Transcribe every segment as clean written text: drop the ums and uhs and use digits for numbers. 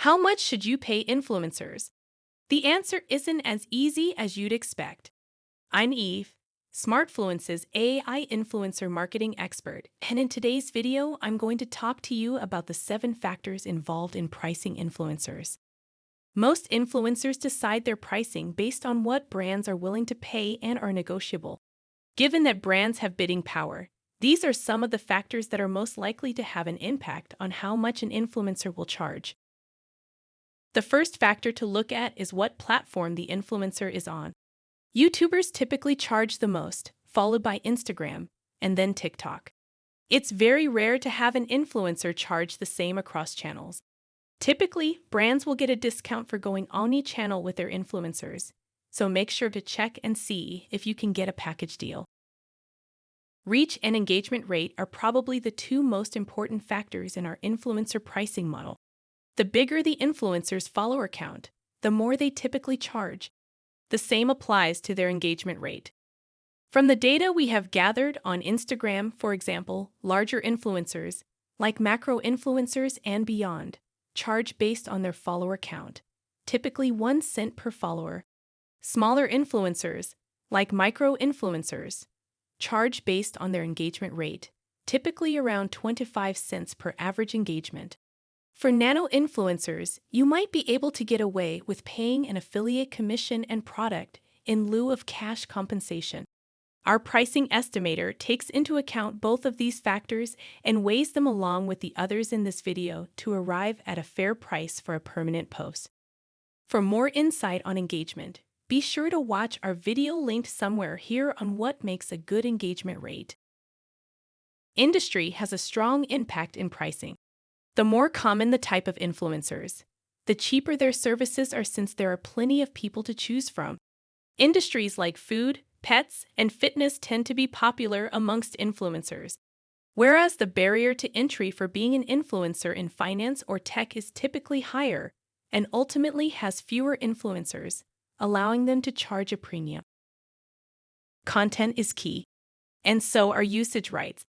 How much should you pay influencers? The answer isn't as easy as you'd expect. I'm Eve, Smartfluence's AI influencer marketing expert, and in today's video, I'm going to talk to you about the 7 factors involved in pricing influencers. Most influencers decide their pricing based on what brands are willing to pay and are negotiable. Given that brands have bidding power, these are some of the factors that are most likely to have an impact on how much an influencer will charge. The first factor to look at is what platform the influencer is on. YouTubers typically charge the most, followed by Instagram, and then TikTok. It's very rare to have an influencer charge the same across channels. Typically, brands will get a discount for going omni-channel with their influencers, so make sure to check and see if you can get a package deal. Reach and engagement rate are probably the 2 most important factors in our influencer pricing model. The bigger the influencer's follower count, the more they typically charge. The same applies to their engagement rate. From the data we have gathered on Instagram, for example, larger influencers, like macro influencers and beyond, charge based on their follower count, typically 1 cent per follower. Smaller influencers, like micro influencers, charge based on their engagement rate, typically around 25 cents per average engagement. For nano influencers, you might be able to get away with paying an affiliate commission and product in lieu of cash compensation. Our pricing estimator takes into account both of these factors and weighs them along with the others in this video to arrive at a fair price for a permanent post. For more insight on engagement, be sure to watch our video linked somewhere here on what makes a good engagement rate. Industry has a strong impact in pricing. The more common the type of influencers, the cheaper their services are since there are plenty of people to choose from. Industries like food, pets, and fitness tend to be popular amongst influencers, whereas the barrier to entry for being an influencer in finance or tech is typically higher and ultimately has fewer influencers, allowing them to charge a premium. Content is key, and so are usage rights.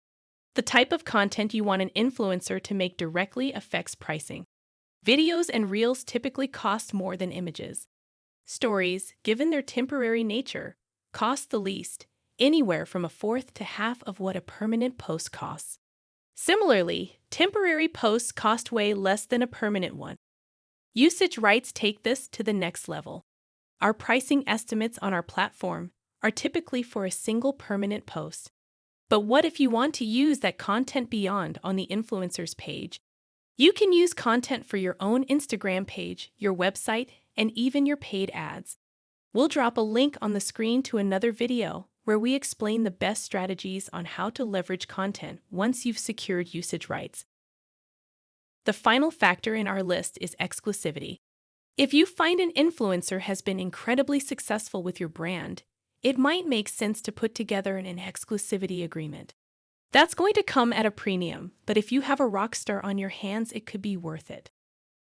The type of content you want an influencer to make directly affects pricing. Videos and reels typically cost more than images. Stories, given their temporary nature, cost the least, anywhere from a fourth to half of what a permanent post costs. Similarly, temporary posts cost way less than a permanent one. Usage rights take this to the next level. Our pricing estimates on our platform are typically for a single permanent post. But what if you want to use that content beyond on the influencer's page? You can use content for your own Instagram page, your website, and even your paid ads. We'll drop a link on the screen to another video where we explain the best strategies on how to leverage content once you've secured usage rights. The final factor in our list is exclusivity. If you find an influencer has been incredibly successful with your brand, it might make sense to put together an exclusivity agreement. That's going to come at a premium, but if you have a rock star on your hands, it could be worth it.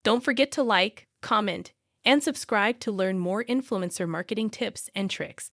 Don't forget to like, comment, and subscribe to learn more influencer marketing tips and tricks.